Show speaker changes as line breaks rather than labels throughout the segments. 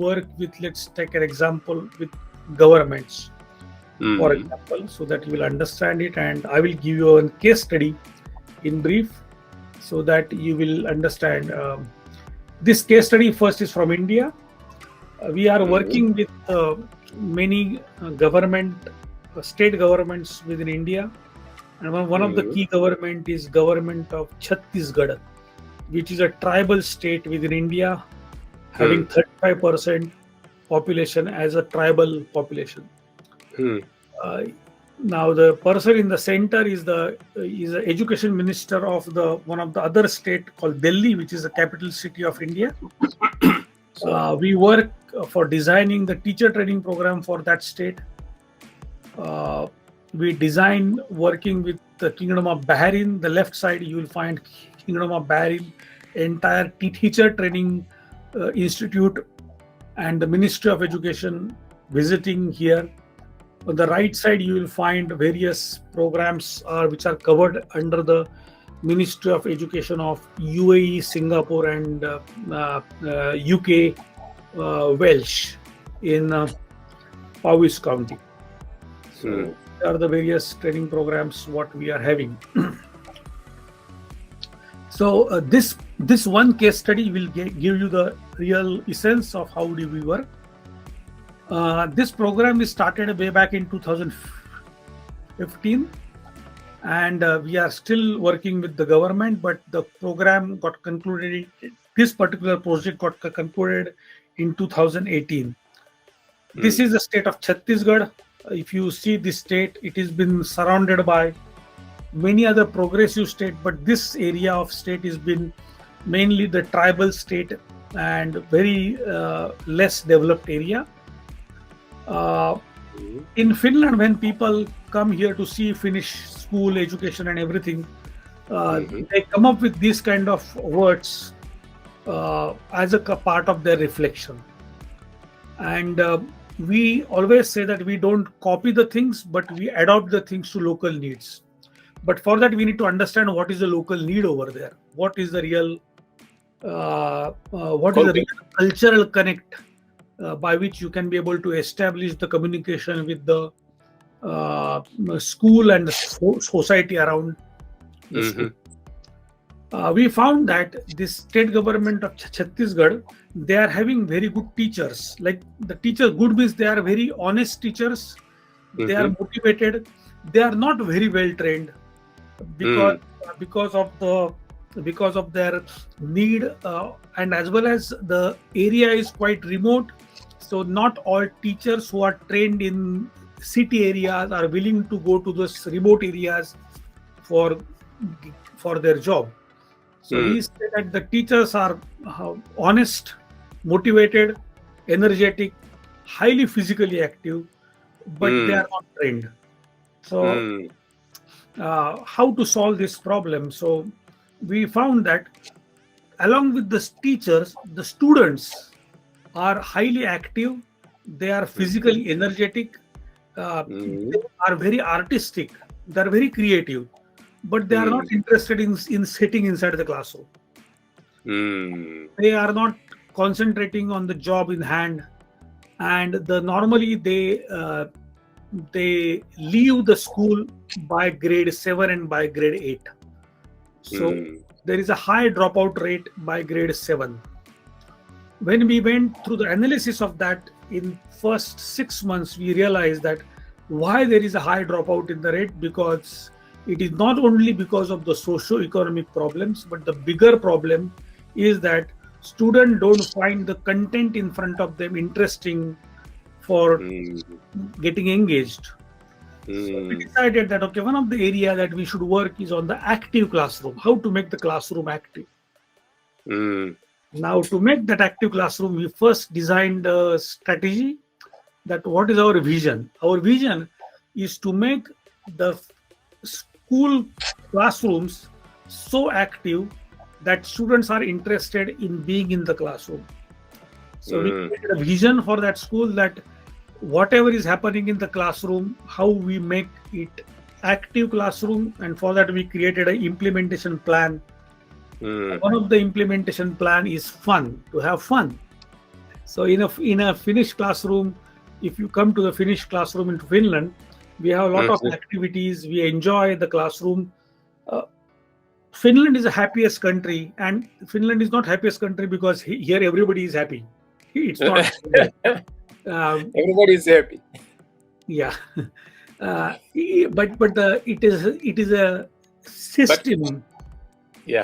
work with, let's take an example with governments, for
Mhm.
example, so that you will understand it. And I will give you a case study in brief so that you will understand. This case study first is from India. We are
Mhm.
working with many state governments within India. And one of the
Mhm.
key government is government of Chhattisgarh, which is a tribal state within India, having
Hmm.
35% population as a tribal population.
Hmm.
Uh, Now the person in the center is the education minister of the one of the other state called Delhi, which is the capital city of India.
So.
We work for designing the teacher training program for that state. Uh, we design working with the Kingdom of Bahrain. The left side you will find Kingdom of Bahrain, entire teacher training institute, and the Ministry of Education visiting here. On the right side, you will find various programs which are covered under the Ministry of Education of UAE, Singapore, and UK, Welsh in Powys County.
Hmm.
So, these are the various training programs what we are having. So, this one case study will give you the real essence of how do we work. This program is started way back in 2015, and we are still working with the government, but the program got concluded. This particular project got concluded in 2018.
Hmm.
This is the state of Chhattisgarh. If you see this state, it has been surrounded by many other progressive state, but this area of state has been mainly the tribal state and very less developed area. Uh,
Hmm.
in Finland, when people come here to see Finnish school education and everything,
Mhm.
they come up with these kind of words as a part of their reflection. And we always say that we don't copy the things, but we adopt the things to local needs. But for that, we need to understand what is the local need over there. What is the real
Context.
cultural connect by which you can be able to establish the communication with the uh, school and the society around the school.
Mhm.
We found that this state government of Chhattisgarh, they are having very good teachers. Like the teachers, good means they are very honest teachers. They are
Mhm.
motivated. They are not very well trained because
Hmm.
because of the because of their need, and as well as the area is quite remote. So not all teachers who are trained in city areas are willing to go to those remote areas for for their job. So
Hmm.
we say that the teachers are honest, motivated, energetic, highly physically active, but they
Hmm.
are not trained. So
Hmm.
how to solve this problem? So we found that along with the teachers, the students are highly active, they are
Mhm.
physically energetic, they
Mhm.
are very artistic, they are very creative, but they are not
Hmm.
interested in sitting inside the classroom.
Hmm.
They are not concentrating on the job in hand, and the normally they leave the school by grade 7 and by grade 8. So
Hmm.
there is a high dropout rate by grade 7. When we went through the analysis of that in first 6 months, we realized that why there is a high dropout in the rate, because it is not only because of the socio-economic problems, but the bigger problem is that students don't find the content in front of them interesting for
Hmm.
getting engaged. So we
Hmm.
decided that okay, one of the area that we should work is on the active classroom, how to make the classroom active.
Hmm.
Now, to make that active classroom, we first designed a strategy that what is our vision? Our vision is to make the school classrooms so active that students are interested in being in the classroom. So we
Hmm.
created a vision for that school that whatever is happening in the classroom, how we make it active classroom, and for that we created an implementation plan.
Hmm.
One of the implementation plan is fun, to have fun. So in a Finnish classroom, if you come to the Finnish classroom in Finland, we have a lot of
Mhm.
activities. We enjoy the classroom. Uh, Finland is the happiest country, and Finland is not happiest country because here everybody is happy. It's not. Um,
Everybody's happy.
yeah, but it is a
But
system.
yeah,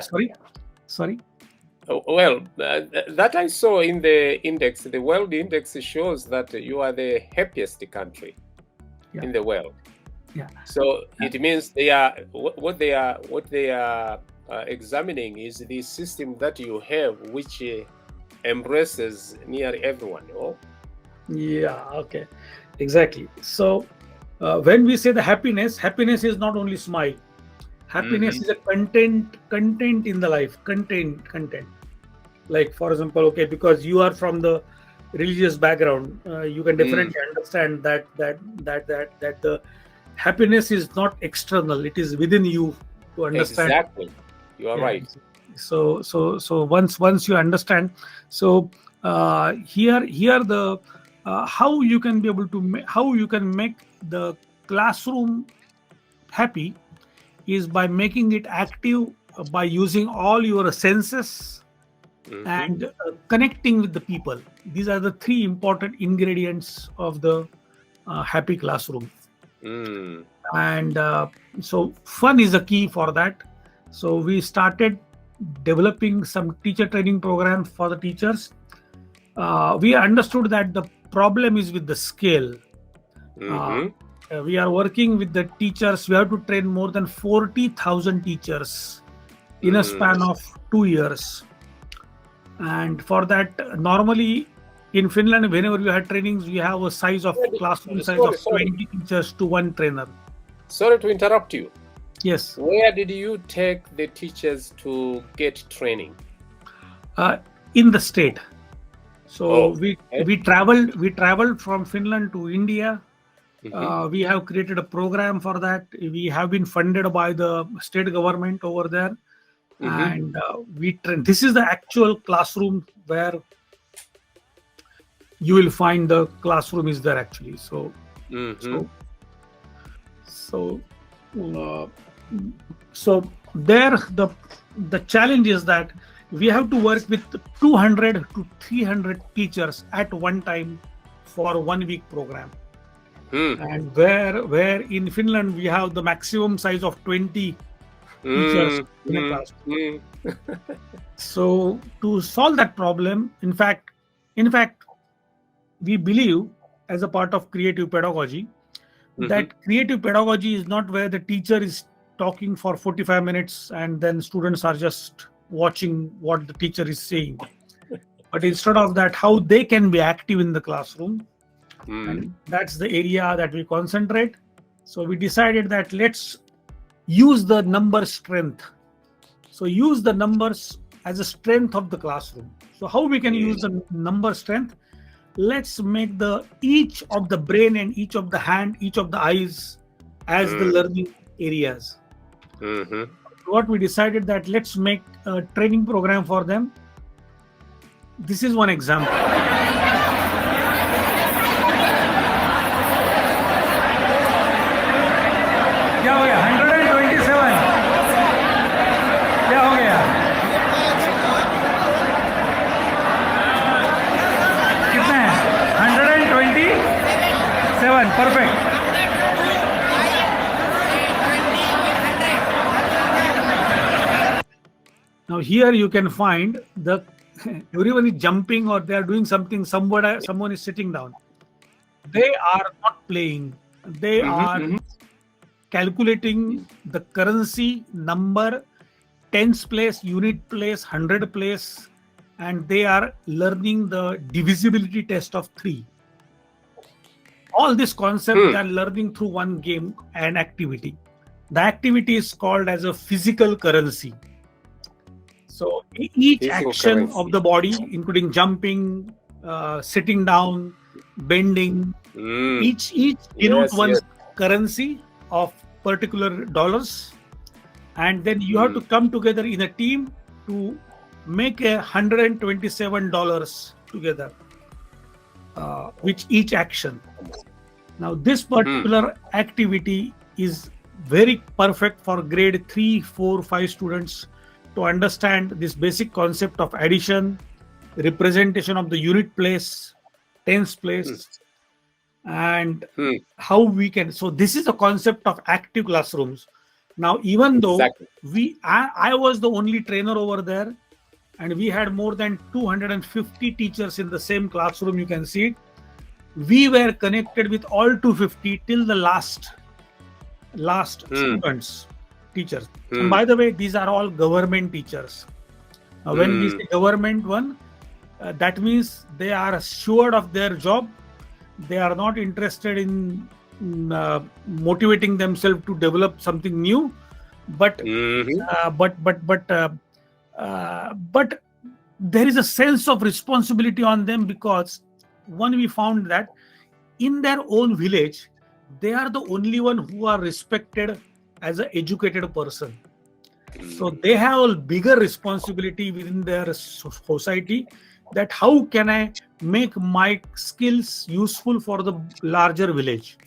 Sorry.
well, that I saw in the index, the world index shows that you are the happiest country
Yeah,
in the world.
yeah.
So it means they are what they are examining is the system that you have, which embraces nearly everyone. Oh,
Yeah, okay, exactly. So when we say the happiness is not only smile. Happiness
mm-hmm.
is a content in the life. Content. Like for example, okay, because you are from the religious background, you can
Mm,
definitely understand that the happiness is not external; it is within you to understand.
exactly. You are
Yeah.
right.
So once you understand, so here the how you can be able to how you can make the classroom happy is by making it active, by using all your senses
Mm-hmm.
and connecting with the people. These are the three important ingredients of the happy classroom.
Mm,
And so fun is the key for that. So we started developing some teacher training programs for the teachers. We understood that the problem is with the scale. uh,
mm-hmm.
we are working with the teachers. We have to train more than 40,000 teachers in a
Mm.
span of 2 years. And for that, normally in Finland, whenever we had trainings, we have a size of classroom size
Sorry,
of
sorry,
20 teachers to one trainer.
sorry to interrupt you.
Yes.
Where did you take the teachers to get training?
uh, in the state. So
Oh,
we
okay.
we traveled from Finland to India.
Mm-hmm.
We have created a program for that. We have been funded by the state government over there,
Mm-hmm.
and we train. This is the actual classroom where you will find the classroom is there actually. So
Mm-hmm.
so so uh, so there the challenge is that we have to work with 200 to 300 teachers at one time for 1 week program.
Mm.
And where in Finland we have the maximum size of 20 teachers
Mm.
in a
Mm.
class.
Mm.
So to solve that problem, in fact we believe, as a part of creative pedagogy,
Mm-hmm.
that creative pedagogy is not where the teacher is talking for 45 minutes and then students are just watching what the teacher is saying, but instead of that, how they can be active in the classroom.
Mm.
And that's the area that we concentrate. So we decided that let's use the number strength. So use the numbers as a strength of the classroom. So how we can use
Mm.
the number strength? Let's make the each of the brain and each of the hand, each of the eyes as the
Mm.
learning areas.
Mm-hmm.
What we decided that let's make a training program for them. This is one example. क्या हो गया 127 क्या हो गया कितना है 127 perfect now here you can find the everyone is jumping or they are doing something, someone is sitting down. They are not playing, they
Mm-hmm.
are
Mm-hmm.
calculating the currency number, tens place, unit place, hundred place, and they are learning the divisibility test of 3. All this concept
Hmm.
they are learning through one game and activity. The activity is called as a physical currency. So each
Physical
action
currency.
of the body, including jumping, sitting down, bending,
Mm.
each denote
Yes, yes.
one's currency of particular dollars, and then you have to
Mm.
come together in a team to make $127 together. which each action. Now, this particular activity is very perfect for grade 3, 4, 5 students to understand this basic concept of addition, representation of the unit place, tens place, and how we can. So this is the concept of active classrooms. Now, even though I was the only trainer over there, and we had more than 250 teachers in the same classroom, you can see it. We were connected with all 250 till the last students, teachers. And by the way, these are all government teachers. When we say government one, that means they are assured of their job. They are not interested in motivating themselves to develop something new, but there is a sense of responsibility on them, because we found that in their own village, they are the only one who are respected as an educated person. So they have a bigger responsibility within their society, that how can I make my skills useful for the larger village.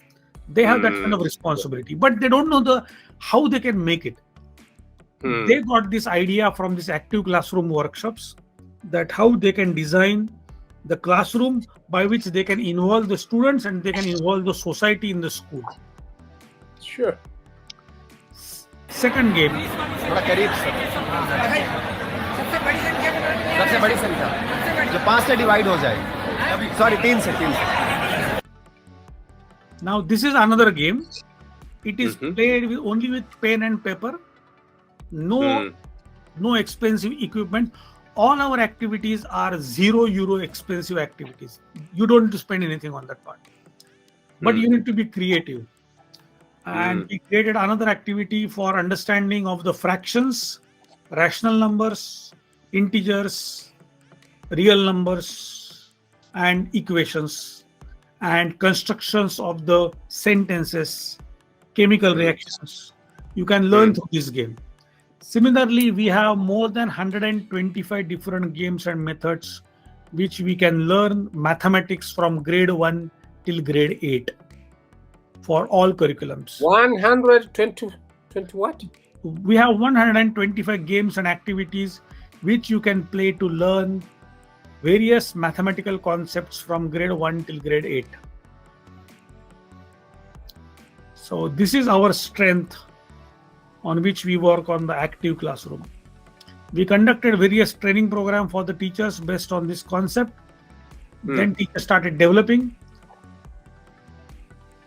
They have that kind of responsibility, but they don't know how they can make it. They got this idea from these active classroom workshops, that how they can design the classroom by which they can involve the students and they can involve the society in the school.
Sure.
Second game.
सबसे बड़ी संख्या जो 5 से divide हो जाए, sorry 3 से.
Now this is another game. It is played only with pen and paper. No expensive equipment. All our activities are €0 expensive activities. You don't need to spend anything on that part, but you need to be creative. And we created another activity for understanding of the fractions, rational numbers, integers, real numbers, and equations, and constructions of the sentences, chemical reactions. You can learn through this game. Similarly, we have more than 125 different games and methods which we can learn mathematics from grade 1 till grade 8 for all curriculums.
120 what?
We have 125 games and activities which you can play to learn various mathematical concepts from grade 1 till grade 8. So this is our strength on which we work on the active classroom. We conducted various training programs for the teachers based on this concept. Then teachers started developing.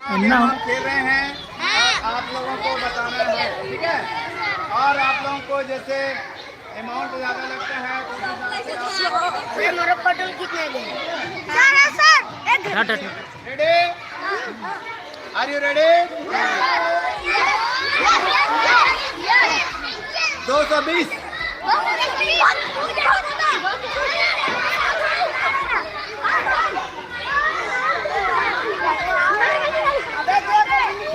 And now
खेल रहे हैं और आप लोगों को बताना है, ठीक है? और आप लोगों को जैसे अमाउंट ज्यादा लगता है तो
मेरे पटल कितने दें? Sir
ready? Are you ready? 220.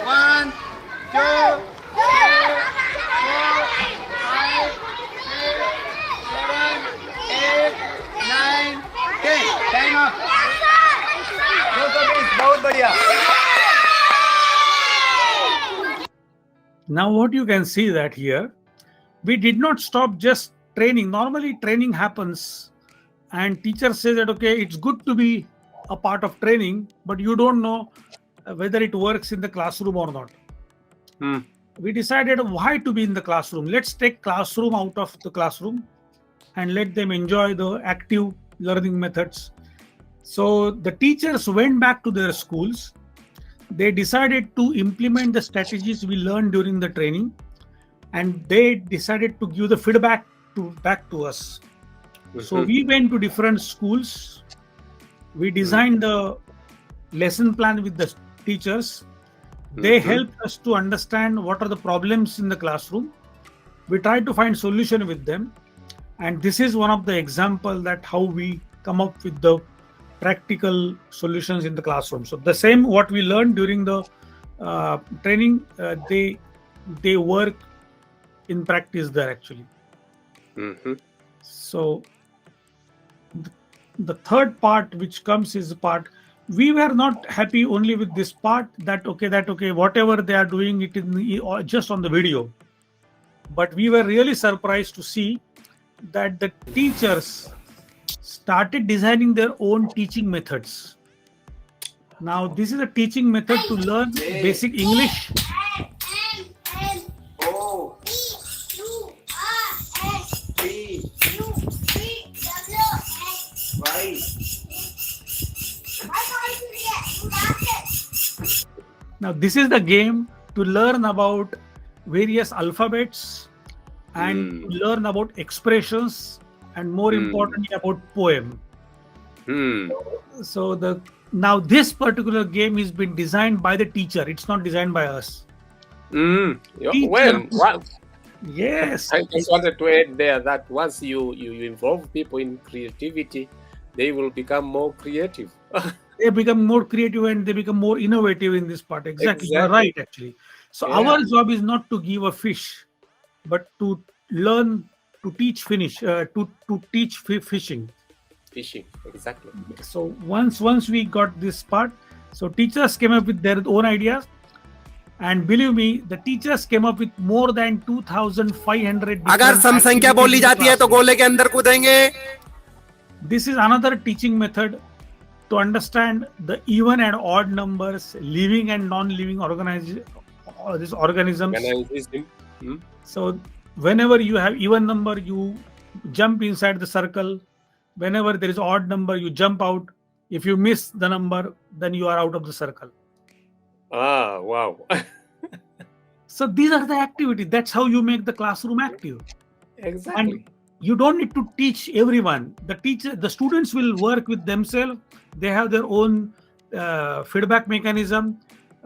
One, two, three, 4, 5, 6, 7, 8, 9, 10. Time up. 220. बहुत बढ़िया.
Now what you can see that here, we did not stop just training. Normally training happens and teacher says that, okay, it's good to be a part of training, but you don't know whether it works in the classroom or not. We decided why to be in the classroom. Let's take classroom out of the classroom and let them enjoy the active learning methods. So the teachers went back to their schools. They decided to implement the strategies we learned during the training, and they decided to give the feedback back to us. So we went to different schools. We designed the lesson plan with the teachers. They helped us to understand what are the problems in the classroom. We tried to find solution with them, and this is one of the example that how we come up with the practical solutions in the classroom. So the same what we learned during the training, they work in practice there actually. So the third part which comes is the part we were not happy only with this part, that okay, whatever they are doing it or just on the video. But we were really surprised to see that the teachers started designing their own teaching methods. Now, this is a teaching method to learn basic English.
O P Y.
Now, this is the game to learn about various alphabets and to learn about expressions and more importantly about poem. So now this particular game has been designed by the teacher. It's not designed by us.
Well,
Yes.
I just wanted to add there that once you involve people in creativity, they will become more creative.
They become more creative and they become more innovative in this part. Exactly. You're right, actually. So our job is not to give a fish, but to learn to teach fishing.
Fishing, exactly.
So once we got this part, so teachers came up with their own ideas, and believe me, the teachers came up with more than 2,500.
अगर सम संख्या बोली जाती है तो गोले के अंदर कूदेंगे.
This is another teaching method to understand the even and odd numbers, living and non-living organisms. So whenever you have even number, you jump inside the circle. Whenever there is odd number, you jump out. If you miss the number, then you are out of the circle.
Ah, wow.
So these are the activities. That's how you make the classroom active.
Exactly.
And you don't need to teach everyone. The students will work with themselves. They have their own feedback mechanism.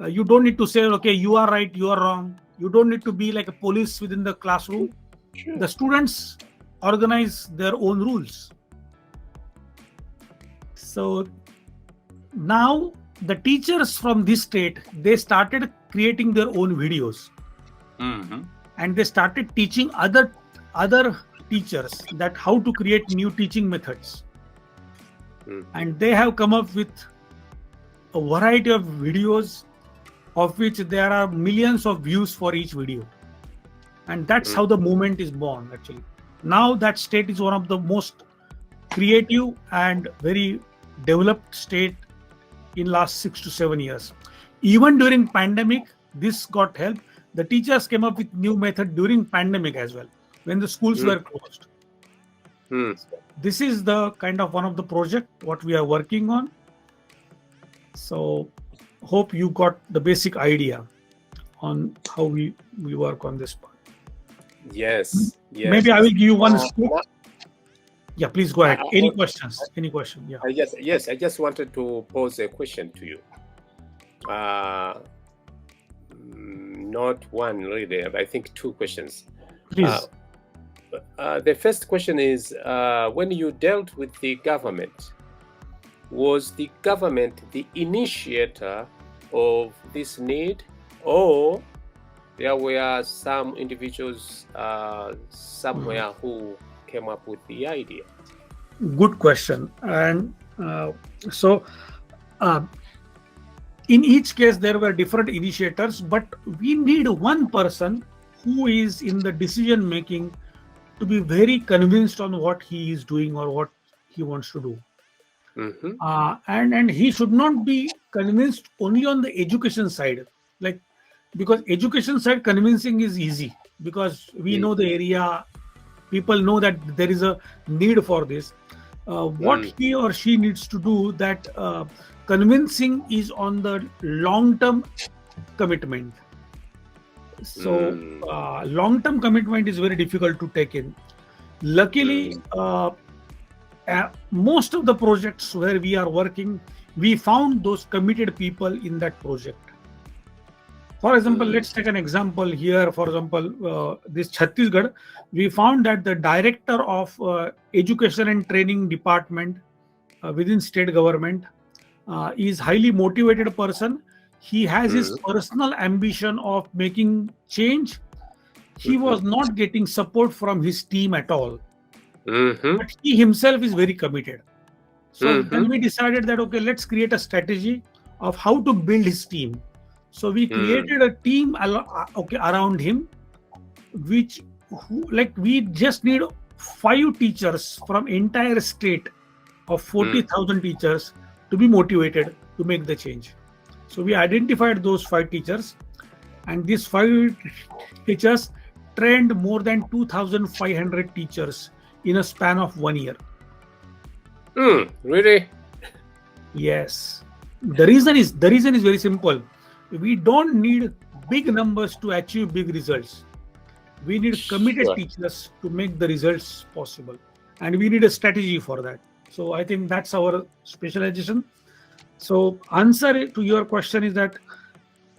You don't need to say, okay, you are right, you are wrong. You don't need to be like a police within the classroom.
Sure.
The students organize their own rules. So now the teachers from this state, they started creating their own videos. And they started teaching other teachers that how to create new teaching methods. And they have come up with a variety of videos, of which there are millions of views for each video. And that's how the movement is born, actually. Now that state is one of the most creative and very developed state in last 6 to 7 years. Even during pandemic, this got help. The teachers came up with new method during pandemic as well, when the schools were closed. This is the kind of one of the project what we are working on. So hope you got the basic idea on how we work on this part.
Yes.
Maybe I will give you one scoop. Yeah, please go ahead. Any questions? Any question? Yeah.
Yes, I just wanted to pose a question to you. Not one really, I think two questions.
Please.
The first question is, when you dealt with the government, was the government the initiator of this need, or there were some individuals somewhere who came up with the idea?
Good question. And so in each case there were different initiators, but we need one person who is in the decision making to be very convinced on what he is doing or what he wants to do. And he should not be convinced only on the education side, like, because education side convincing is easy because we know the area, people know that there is a need for this. What he or she needs to do, that convincing is on the long-term commitment. So long-term commitment is very difficult to take in. Luckily, most of the projects where we are working, we found those committed people in that project. For example, let's take an example here. For example, this Chhattisgarh, we found that the director of education and training department within state government is highly motivated person. He has his personal ambition of making change. He was not getting support from his team at all. But he himself is very committed. So then we decided that, okay, let's create a strategy of how to build his team. So we created a team around him, we just need 5 teachers from entire state of 40,000 teachers to be motivated to make the change. So we identified those 5 teachers, and these 5 teachers trained more than 2,500 teachers in a span of 1 year.
Really?
Yes. The reason is very simple. We don't need big numbers to achieve big results. We need committed teachers to make the results possible, and we need a strategy for that. So I think that's our specialization. So answer to your question is that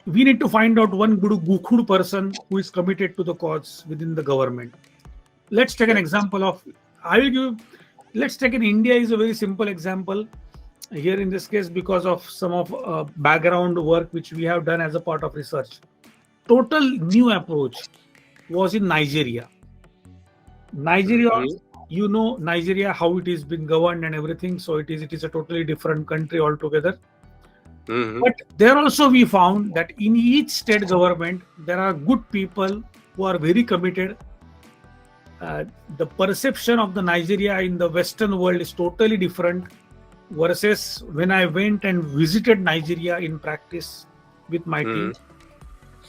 we need to find out one good person who is committed to the cause within the government. Let's take an example of, let's take in India is a very simple example here in this case, because of some of background work which we have done as a part of research. Total new approach was in Nigeria. You know Nigeria, how it is being governed and everything. So it is a totally different country altogether. But there also we found that in each state government, there are good people who are very committed. The perception of the Nigeria in the Western world is totally different versus when I went and visited Nigeria in practice with my team.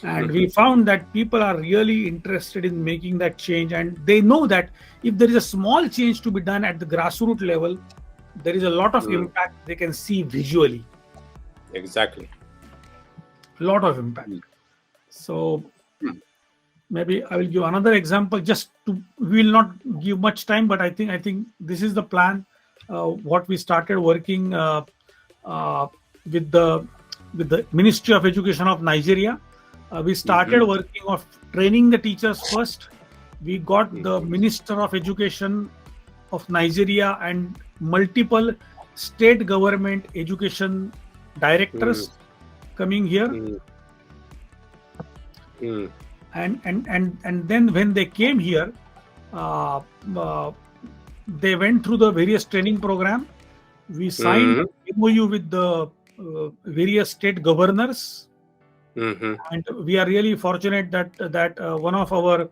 And we found that people are really interested in making that change, and they know that if there is a small change to be done at the grassroots level, there is a lot of impact they can see visually.
Exactly.
A lot of impact. So maybe I will give another example. We will not give much time, but I think this is the plan. What we started working with the Ministry of Education of Nigeria. We started working of training the teachers first. We got the Minister of Education of Nigeria and multiple state government education directors coming here. And then when they came here, they went through the various training program. We signed an MOU with the various state governors. And we are really fortunate that one of our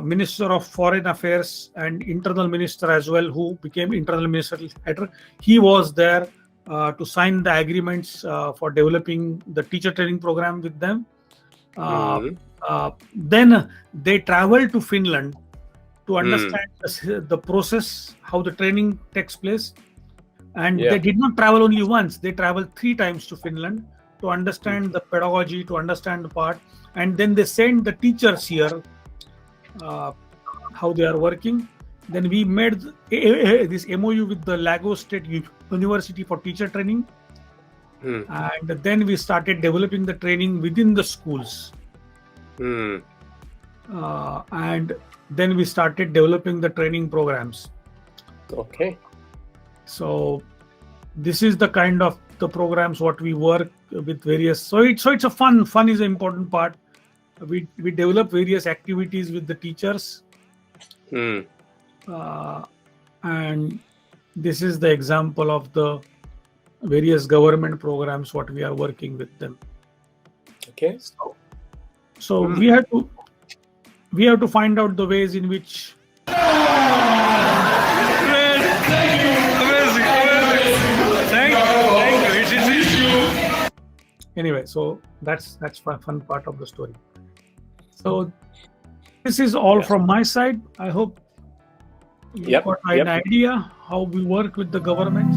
Minister of Foreign Affairs and Internal Minister as well, who became Internal Minister later, he was there to sign the agreements for developing the teacher training program with them. Then they traveled to Finland to understand the process, how the training takes place. And they did not travel only once, they traveled 3 times to Finland to understand the pedagogy, to understand the part. And then they sent the teachers here, how they are working. Then we made this MOU with the Lagos State University for teacher training. And then we started developing the training within the schools. And then we started developing the training programs.
Okay.
So this is the kind of the programs what we work with various. So it's a fun is an important part. We develop various activities with the teachers. And this is the example of the various government programs what we are working with them.
Okay.
So we have to find out the ways in which. Anyway, so that's fun part of the story. So this is all from my side. I hope you got an idea how we work with the government.